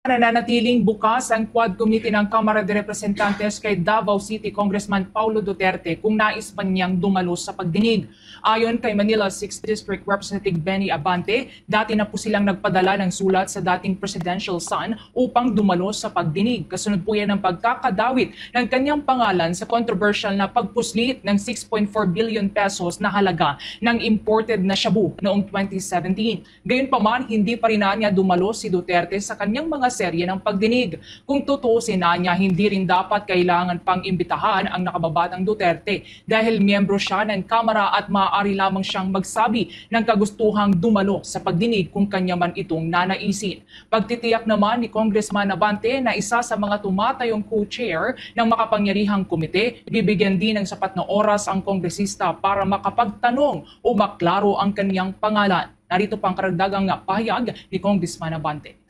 Nananatiling bukas ang Quad Committee ng Kamara de Representantes kay Davao City Congressman Paulo Duterte kung nais pa niyang dumalo sa pagdinig. Ayon kay Manila 6th District Representative Benny Abante, dati na po silang nagpadala ng sulat sa dating presidential son upang dumalo sa pagdinig. Kasunod po yan ng pagkakadawit ng kanyang pangalan sa controversial na pagpuslit ng 6.4 billion pesos na halaga ng imported na shabu noong 2017. Gayunpaman, hindi pa rin niya dumalo si Duterte sa kanyang mga serye ng pagdinig. Kung tutuusin na niya, hindi rin dapat kailangan pang imbitahan ang nakababatang Duterte dahil miyembro siya ng Kamara at maaari lamang siyang magsabi ng kagustuhang dumalo sa pagdinig kung kanya man itong nanaisin. Pagtitiyak naman ni Congressman Abante na isa sa mga tumatayong co-chair ng makapangyarihang komite, bibigyan din ng sapat na oras ang kongresista para makapagtanong o maklaro ang kanyang pangalan. Narito pang karagdagang pahayag ni Congressman Abante.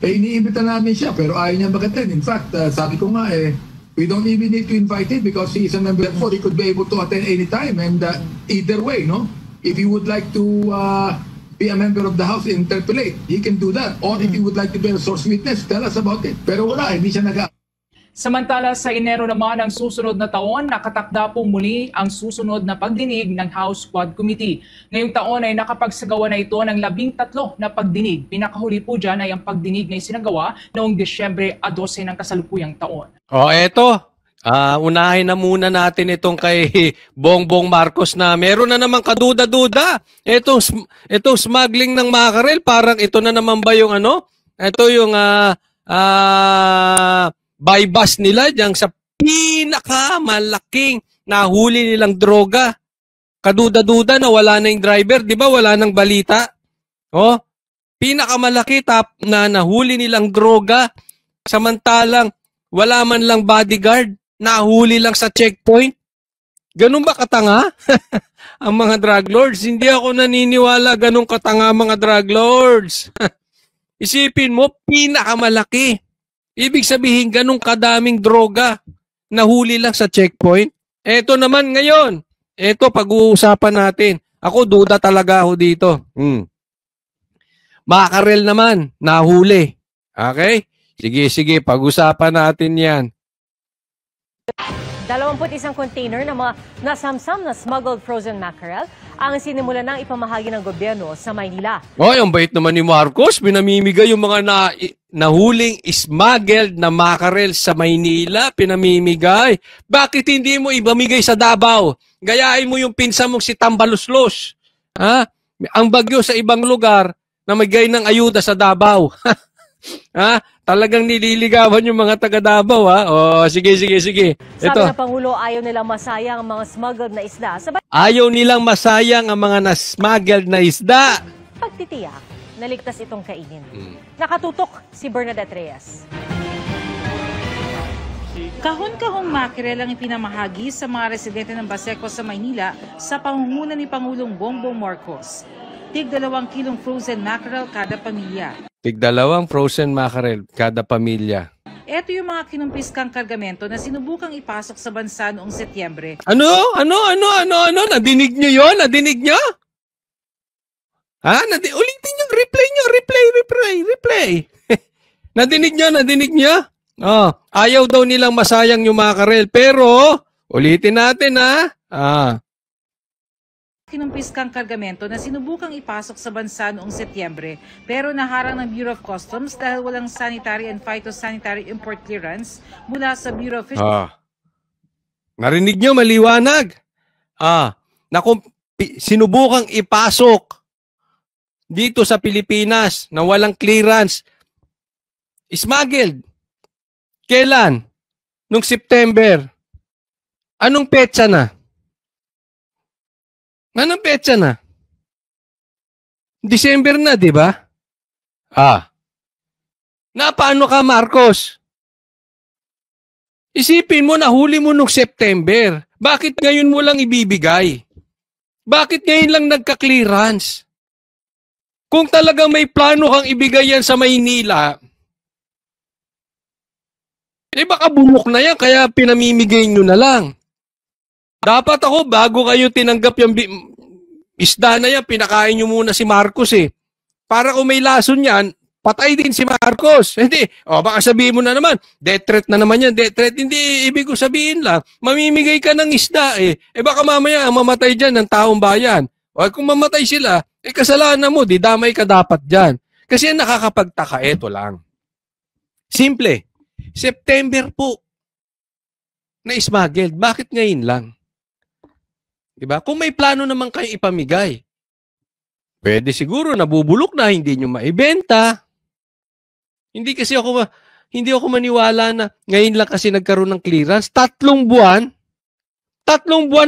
Iniimbita namin siya pero ayaw niya mag-attend. In fact, sabi ko nga we don't even need to invite him because he is a member of the board. He could be able to attend anytime and either way, no? If he would like to be a member of the House and interpolate, he can do that. Or if he would like to be a source witness, tell us about it. Pero wala, hindi siya Samantala sa Enero naman ng susunod na taon, nakatakda po muli ang susunod na pagdinig ng House Quad Committee. Ngayong taon ay nakapagsagawa na ito ng 13 na pagdinig. Pinakahuli po dyan ay ang pagdinig na isinagawa noong Disyembre 12 ng kasalukuyang taon. Eto. Unahin na muna natin itong kay Bongbong Marcos na meron na naman kaduda-duda. Itong smuggling ng mackerel, parang ito na naman ba yung ano? Ito yung bypass nila dyan sa pinakamalaking nahuli nilang droga. Kaduda-duda na wala na yung driver. Di ba wala nang balita? Pinakamalaki na nahuli nilang droga. Samantalang wala man lang bodyguard. Nahuli lang sa checkpoint. Ganun ba katanga? Ang mga drug lords. Hindi ako naniniwala ganun katanga mga drug lords. Isipin mo, pinakamalaki. Ibig sabihin, ganun kadaming droga nahuli lang sa checkpoint. Eto naman ngayon. Eto, pag-uusapan natin. Ako, duda talaga ako dito. Mackerel naman, nahuli. Okay? Sige, pag-usapan natin yan. 21 container ng mga nasamsam na smuggled frozen mackerel ang sinimula ng ipamahagi ng gobyerno sa Maynila. Ang bait naman ni Marcos. Pinamimigay yung mga nahuling smuggled na mackerel sa Maynila. Pinamimigay. Bakit hindi mo ibamigay sa Davao? Gayahin mo yung pinsan mong si Tambaluslos. Ang bagyo sa ibang lugar na magay ng ayuda sa Davao. Talagang nililigawan yung mga taga Davao, sige. Sabi ng Pangulo, ayaw nilang masayang ang mga smuggled na isda. Ayaw nilang masayang ang mga na-smuggled na isda. Pagtitiyak, naligtas itong kainin. Nakatutok si Bernadette Reyes. Kahon-kahong mackerel ang ipinamahagi sa mga residente ng Baseco sa Maynila sa pangunguna ni Pangulong Bongbong Marcos. Tig-2 kilong frozen mackerel kada pamilya. Tig-2 frozen mackerel kada pamilya. Ito yung mga kinumpiskang kargamento na sinubukang ipasok sa bansa noong Setyembre. Ano? Nadinig nyo yun? Nadinig nyo? Ulitin nyo. Replay. Nadinig nyo? Ayaw daw nilang masayang yung mackerel. Pero, ulitin natin Kinumpiskang kargamento na sinubukang ipasok sa bansa noong Setyembre pero naharang ng Bureau of Customs dahil walang sanitary and phytosanitary import clearance mula sa Bureau of Fisheries. Narinig nyo, maliwanag. Sinubukang ipasok dito sa Pilipinas na walang clearance. Smuggled. Kailan? Nung September. Anong petsa na? Anong petsa na? December na, di ba? Paano ka, Marcos? Isipin mo, nahuli mo nung September. Bakit ngayon mo lang ibibigay? Bakit ngayon lang nagka-clearance? Kung talagang may plano kang ibigay yan sa Maynila, baka bulok na yan, kaya pinamimigay nyo na lang. Dapat ako, bago kayo tinanggap yung isda na yan, pinakain nyo muna si Marcos Para kung may lason yan, patay din si Marcos. Hindi. O, baka sabihin mo na naman, death threat na naman yan, death threat. Hindi, ibig ko sabihin lang, mamimigay ka ng isda eh. Baka mamaya mamatay dyan ng taong bayan. O kung mamatay sila, kasalanan mo, di damay ka dapat dyan. Kasi ang nakakapagtaka, eto lang. Simple. September po na smuggled. Bakit ngayon lang? Diba? Kung may plano naman kayo ipamigay, pwede siguro nabubulok na, hindi nyo maibenta. Hindi ako maniwala na ngayon lang kasi nagkaroon ng clearance. 3 buwan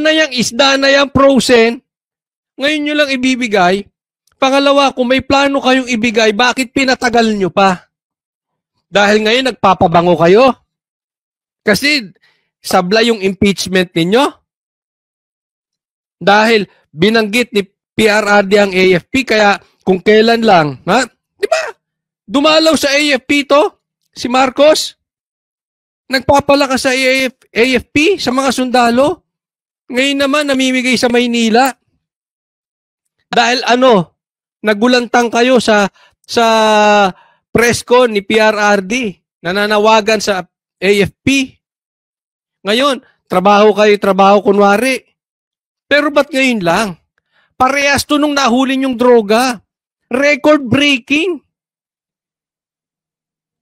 na yung isda na yung frozen. Ngayon nyo lang ibibigay. Pangalawa, kung may plano kayong ibigay, bakit pinatagal nyo pa? Dahil ngayon nagpapabango kayo? Kasi sabla yung impeachment ninyo? Dahil binanggit ni PRRD ang AFP, kaya kung kailan lang, ha? Di ba? Dumalaw sa AFP to, si Marcos. Nagpapalakas sa AFP, sa mga sundalo. Ngayon naman, namimigay sa Maynila. Dahil nagulantang kayo sa press con ni PRRD, nananawagan sa AFP. Ngayon, trabaho kunwari. Pero ba't ngayon lang? Parehas to nung nahuli yung droga. Record breaking.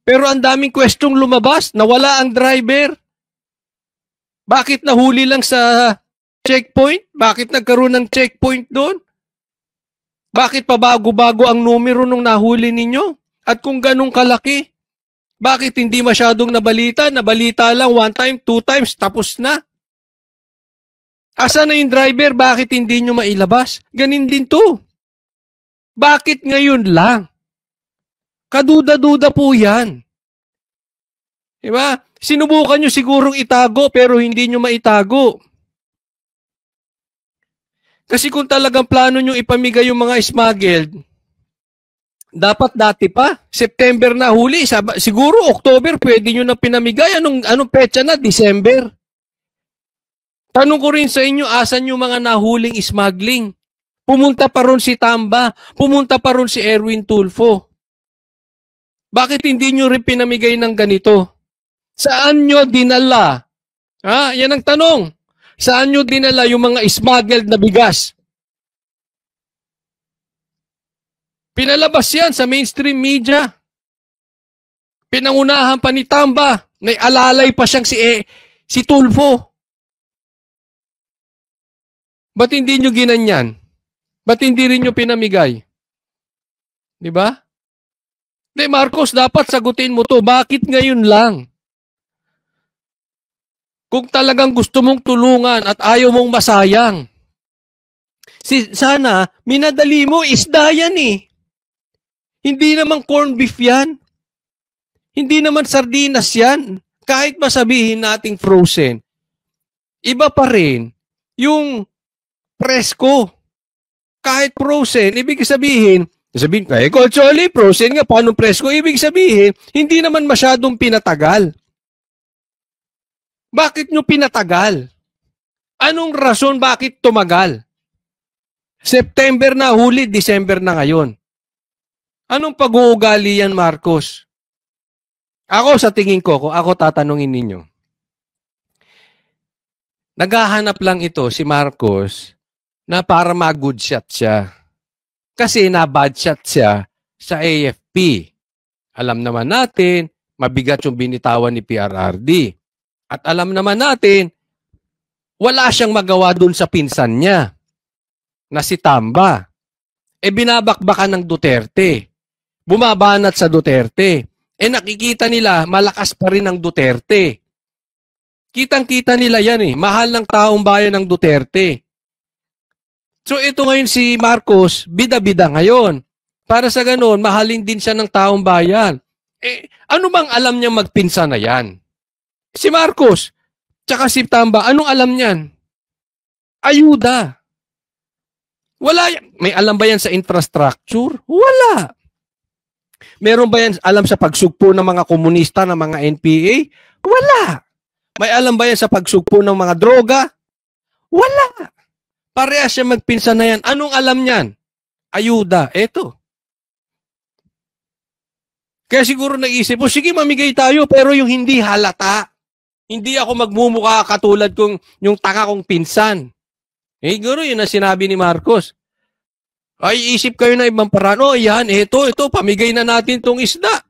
Pero ang daming kwestong lumabas, nawala ang driver. Bakit nahuli lang sa checkpoint? Bakit nagkaroon ng checkpoint doon? Bakit pabago-bago ang numero nung nahuli ninyo? At kung ganun kalaki, bakit hindi masyadong nabalita? Nabalita lang 1 time, 2 times, tapos na. Asa na yung driver? Bakit hindi nyo mailabas? Ganin din to. Bakit ngayon lang? Kaduda-duda po yan. Diba? Sinubukan nyo sigurong itago pero hindi nyo maitago. Kasi kung talagang plano nyo ipamigay yung mga smuggled, dapat dati pa. September na huli. Siguro October pwede nyo na pinamigay. Anong petsa na? December. Tanong ko rin sa inyo, asan yung mga nahuling smuggling? Pumunta pa ron si Tamba. Pumunta pa ron si Erwin Tulfo. Bakit hindi nyo rin pinamigay ng ganito? Saan nyo dinala? Yan ang tanong. Saan nyo dinala yung mga smuggled na bigas? Pinalabas yan sa mainstream media. Pinangunahan pa ni Tamba. May alalay pa siyang si Tulfo. Ba't hindi nyo ginanyan? Ba't hindi rin nyo pinamigay? Diba? Di Marcos, dapat sagutin mo to. Bakit ngayon lang? Kung talagang gusto mong tulungan at ayaw mong masayang, sana, minadali mo, isda yan eh. Hindi naman corned beef yan. Hindi naman sardinas yan. Kahit masabihin nating frozen, iba pa rin yung presko. Kahit frozen, ibig sabihin, actually, frozen nga, paano presko? Ibig sabihin, hindi naman masyadong pinatagal. Bakit nyo pinatagal? Anong rason bakit tumagal? September na huli, December na ngayon. Anong pag-uugali yan, Marcos? Ako sa tingin ko, kung ako tatanungin ninyo, naghahanap lang ito si Marcos na para mag-good shot siya. Kasi na-bad shot siya sa AFP. Alam naman natin, mabigat yung binitawan ni PRRD. At alam naman natin, wala siyang magawa dun sa pinsan niya na si Tamba. Binabakbakan ng Duterte. Bumabanat sa Duterte. Nakikita nila, malakas pa rin ang Duterte. Kitang-kita nila yan eh. Mahal ng taong bayan ng Duterte. So ito ngayon si Marcos, bida-bida ngayon. Para sa ganun, mahalin din siya ng taong bayan. Ano bang alam niya magpinsa na yan? Si Marcos, tsaka si Tamba, anong alam niyan? Ayuda. Wala yan. May alam ba yan sa infrastructure? Wala. Meron ba yan alam sa pagsugpo ng mga komunista, ng mga NPA? Wala. May alam ba yan sa pagsugpo ng mga droga? Wala. Parehas siya magpinsa na yan. Anong alam niyan? Ayuda. Eto. Kaya siguro naisip, sige, mamigay tayo, pero yung hindi halata. Hindi ako magmumukha katulad kong yung taka kong pinsan. Siguro yun ang sinabi ni Marcos. Ay, isip kayo na ibang paraan. Yan, ito, pamigay na natin tong isda.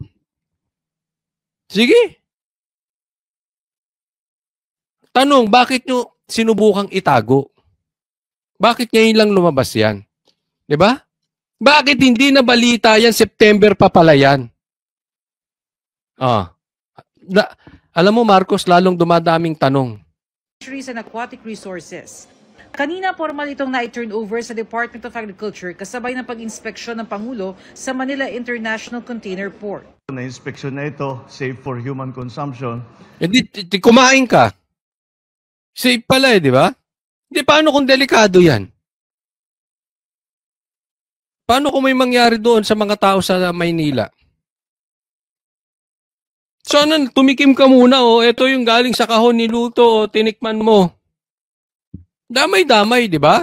Sige. Tanong, bakit nyo sinubukang itago? Bakit ngayon lang lumabas yan? Diba? Bakit hindi na balita yan? September pa pala yan. Alam mo, Marcos, lalong dumadaming tanong. Fisheries and Aquatic Resources. Kanina formal itong na-turn over sa Department of Agriculture kasabay ng pag-inspeksyon ng Pangulo sa Manila International Container Port. Na-inspeksyon na ito, safe for human consumption. Hindi, kumain ka. Safe pala di ba? Hindi, paano kung delikado yan? Paano kung may mangyari doon sa mga tao sa Maynila? Sana tumikim ka muna, ito yung galing sa kahon ni Luto, tinikman mo. Damay-damay, di ba?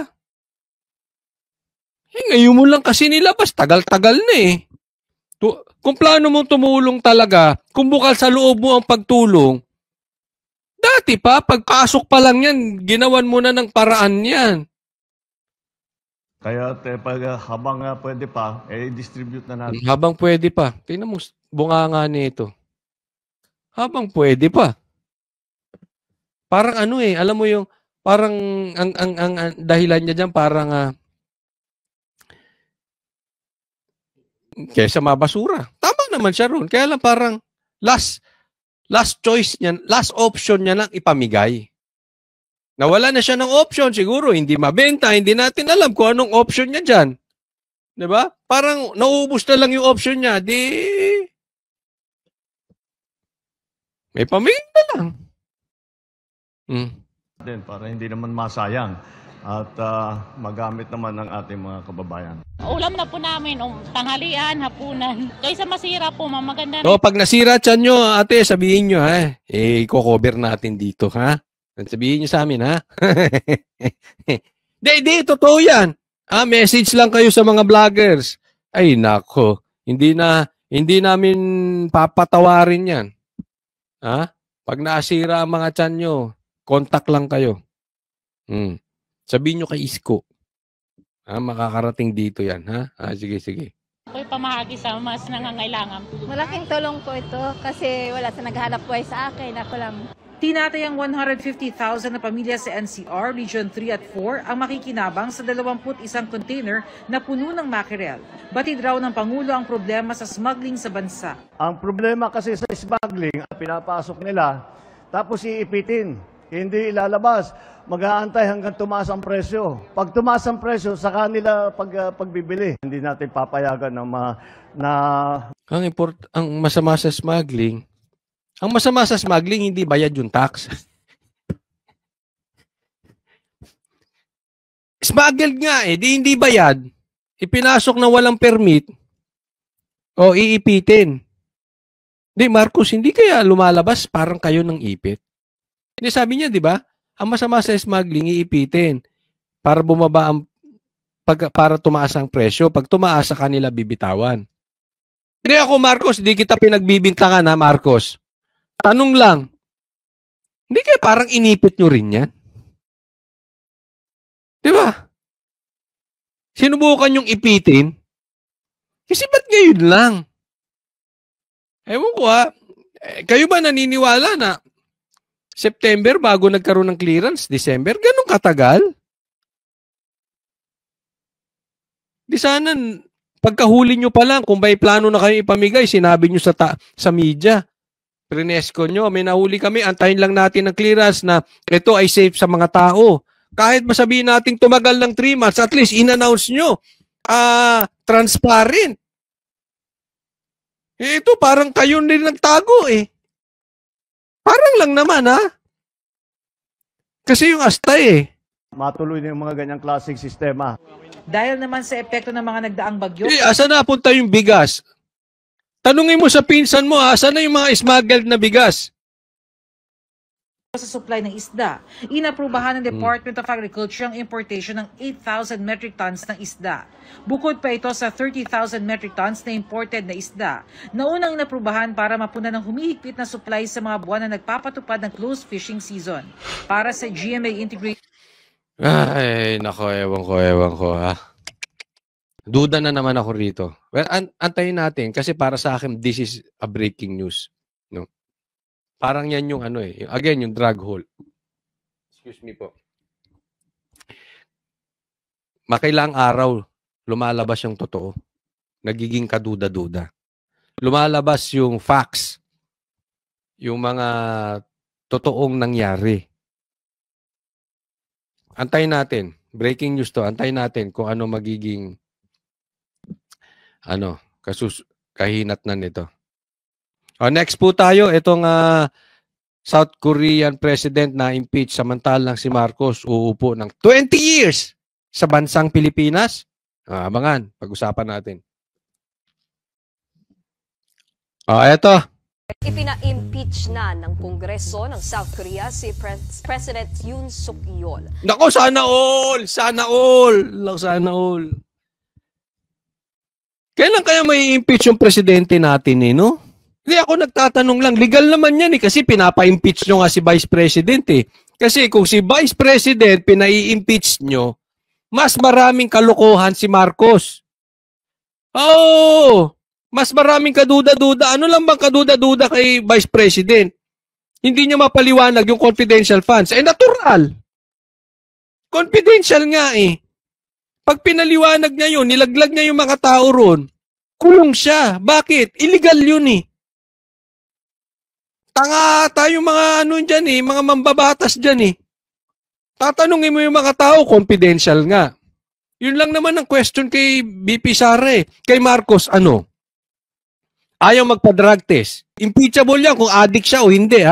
Ngayon mo lang kasi nilabas, tagal-tagal na eh. Kung plano mong tumulong talaga, kung bukal sa loob mo ang pagtulong, dati pa, pagpasok pa lang yan, ginawan mo na ng paraan yan. Kaya habang pwede pa, distribute na natin. Habang pwede pa. Tingnan mo, bunganga nito. Habang pwede pa. Parang alam mo yung, parang ang dahilan niya diyan parang kaysa mabasura. Tama naman siya ron. Kaya lang parang last choice niya, last option niya lang ipamigay. Nawala na siya ng option, siguro hindi mabenta, hindi natin alam kung anong option niya diyan. 'Di ba? Parang nauubos na lang yung option niya, may pamigay na lang. Para hindi naman masayang at magamit naman ng ating mga kababayan. Ulam na po namin, tanghalian, hapunan. Kaysa masira po, maganda na. So, pag nasira tiyan nyo, ate, sabihin nyo, i-cover natin dito, ha? Sabihin nyo sa amin, ha? Di, totoo yan. Message lang kayo sa mga vloggers. Ay, nako. Hindi namin papatawarin yan. Ha? Pag nasira ang mga tiyan nyo, contact lang kayo. Sabihin nyo kay Isko. Makakarating dito yan, ha? Sige. Ako'y pamahagi sa mas nangangailangan. Malaking tulong po ito kasi wala sa naghahanap buhay sa akin. Ako lang. Tinatayang 150,000 na pamilya sa NCR, Region 3 at 4 ang makikinabang sa 21 container na puno ng mackerel. Batid raw ng Pangulo ang problema sa smuggling sa bansa. Ang problema kasi sa smuggling, pinapasok nila, tapos iipitin, hindi ilalabas. Mag-aantay hanggang tumaas ang presyo. Pag tumaas ang presyo, sa kanila pagbibili. Hindi natin papayagan Ang masama sa smuggling, hindi bayad yung tax. Smuggled nga hindi bayad. Ipinasok na walang permit, iipitin. Marcos, hindi kaya lumalabas parang kayo ng ipit? Hindi, sabi niya, di ba? Ang masama sa smuggling, iipitin para bumaba para tumaas ang presyo. Pag tumaas, sa kanila bibitawan. Hindi ako, Marcos, di kita pinagbibintangan, ha, Marcos. Tanong lang, hindi kaya parang inipit nyo rin yan? Di ba? Sinubukan yung ipitin? Kasi ba't ngayon lang? Ewan ko, ha? Kayo ba naniniwala na September bago nagkaroon ng clearance, December, ganun katagal? Di sana, pagkahuli nyo pa lang, kung may plano na kayo ipamigay, sinabi nyo sa media, Prinesco nyo, may nahuli kami, antayin lang natin ang clearance na ito ay safe sa mga tao. Kahit masabihin natin tumagal ng 3 months, at least in-announce nyo, transparent. Ito, parang kayo din nagtago Parang lang naman, ha? Kasi yung asta matuloy na yung mga ganyang klaseng sistema. Dahil naman sa epekto ng mga nagdaang bagyo. Asa na punta yung bigas? Tanungin mo sa pinsan mo, asa na yung mga smuggled na bigas? sa supply ng isda. Inaprubahan ng Department of Agriculture ang importation ng 8,000 metric tons ng isda. Bukod pa ito sa 30,000 metric tons na imported na isda na unang inaprubahan para mapunan ng humihigpit na supply sa mga buwan na nagpapatupad ng close fishing season. Para sa GMA Integrated... Ay, nako, ewan ko ha. Duda na naman ako rito. Well, antayin natin kasi para sa akin, this is a breaking news. No? Parang yan yung ano eh. Again, yung drug hole. Excuse me po. Makailang araw, lumalabas yung totoo. Nagiging kaduda-duda. Lumalabas yung facts. Yung mga totoong nangyari. Antayin natin. Breaking news to. Antayin natin kung ano magiging kahinatnan nito. Next po tayo, itong South Korean president na impeach samantalang si Marcos uupo ng 20 years sa bansang Pilipinas. Abangan, pag-usapan natin. Eto. Ipina-impeach na ng Kongreso ng South Korea si President Yoon Suk Yeol. Nako, sana all! Sana all! Sana all. Kailan kaya may impeach yung presidente natin no? Hindi, ako nagtatanong lang, legal naman yan kasi pinapa-impeach nyo nga si Vice President Kasi kung si Vice President pinai-impeach nyo, mas maraming kalokohan si Marcos. Mas maraming kaduda-duda. Ano lang bang kaduda-duda kay Vice President? Hindi niya mapaliwanag yung confidential funds. Natural. Confidential nga Pag pinaliwanag niya yun, nilaglag niya yung mga tao ron, kulong siya. Bakit? Illegal yun Tanga tayo mga dyan mga mambabatas dyan Tatanungin mo yung mga tao, confidential nga. Yun lang naman ang question kay BP Sara Kay Marcos, Ayaw magpa-drug test. Impeachable yan kung addict siya o hindi,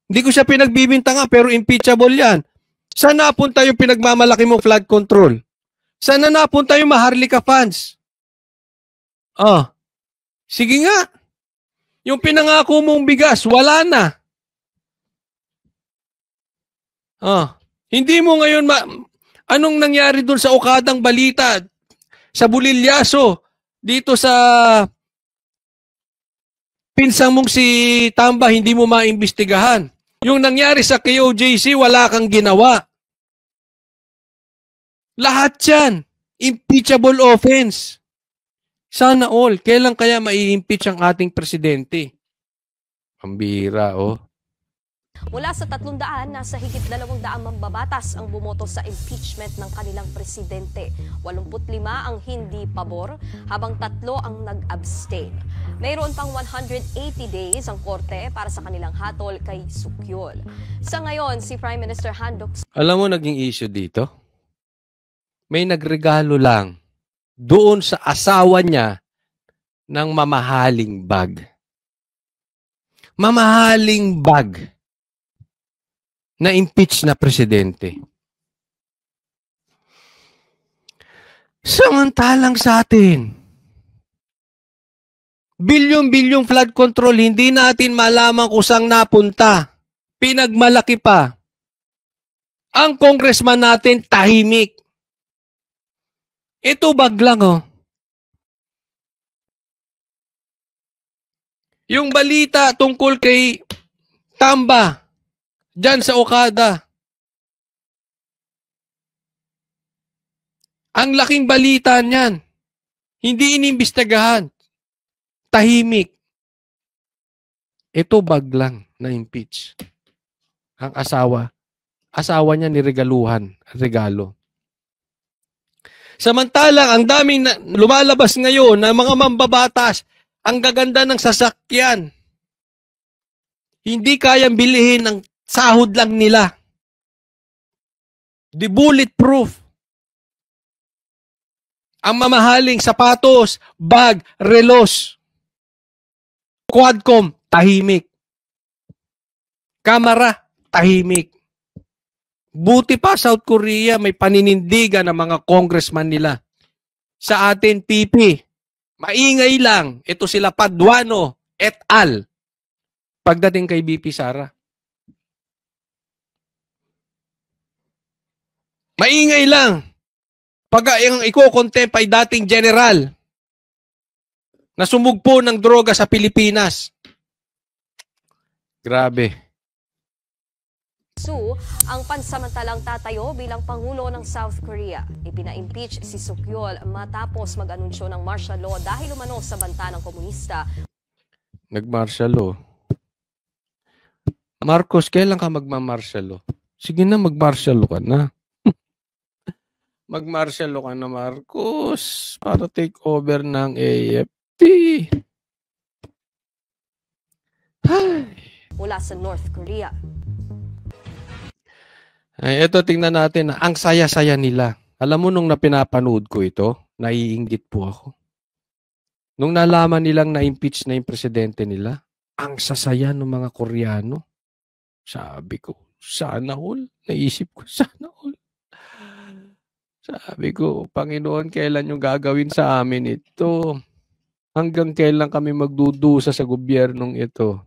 Hindi ko siya pinagbibintanga pero impeachable yan. Saan napunta yung pinagmamalaki mong flood control? Saan na napunta yung Maharlika funds? Sige nga. Yung pinangako mong bigas, wala na. Hindi mo ngayon anong nangyari dun sa Okadang Balita, sa Bulilyaso, dito sa pinsang mong si Tamba, hindi mo maimbestigahan. Yung nangyari sa KOJC, wala kang ginawa. Lahat yan, impeachable offense. Sana all. Kailan kaya mai-impeach ang ating presidente? Pambira, Mula sa 300, nasa higit 200 mambabatas ang bumoto sa impeachment ng kanilang presidente. 85 ang hindi pabor, habang 3 ang nag-abstain. Mayroon pang 180 days ang korte para sa kanilang hatol kay Suk Yeol. Sa ngayon, si Prime Minister Han Duck-soo. Alam mo naging issue dito? May nagregalo lang doon sa asawa niya ng mamahaling bag. Mamahaling bag na impeach na presidente. Samantalang sa atin, bilyon-bilyong flood control, hindi natin malaman kung saan napunta. Pinagmalaki pa. Ang congressman natin tahimik. Ito bag lang Yung balita tungkol kay Tamba, dyan sa Okada. Ang laking balita niyan. Hindi inimbestigahan. Tahimik. Ito bag lang na impeach. Ang asawa niya niregaluhan, regalo. Samantalang ang daming lumalabas ngayon na mga mambabatas, ang gaganda ng sasakyan. Hindi kayang bilihin ng sahod lang nila. Di bulletproof. Ang mamahaling sapatos, bag, relos. Quadcom, tahimik. Kamera, tahimik. Buti pa South Korea, may paninindigan ng mga congressman nila. Sa atin, PP, maingay lang. Ito sila Paduano et al. Pagdating kay BP Sara. Maingay lang. Pag yung iko-contempt ay dating general na sumugpo ng droga sa Pilipinas. Grabe. Su, ang pansamantalang tatayo bilang Pangulo ng South Korea. Ipina-impeach si Sukyol matapos mag-anunsyo ng martial law dahil umano sa banta ng komunista. Nag-martial law. Marcos, kailan ka magma-martial law? Sige na, mag-martial law ka na. Mag-martial law ka na, Marcos, para take over ng AFP. Mula sa North Korea. Ay, ito, tingnan natin na ang saya-saya nila. Alam mo, nung napinapanood ko ito, naiinggit po ako. Nung nalaman nilang na-impeach na yung presidente nila, ang sasaya ng mga Koreano. Sabi ko, sana all. Naisip ko, sana all. Sabi ko, Panginoon, kailan yung gagawin sa amin ito? Hanggang kailan kami magdudusa sa gobyernong ito?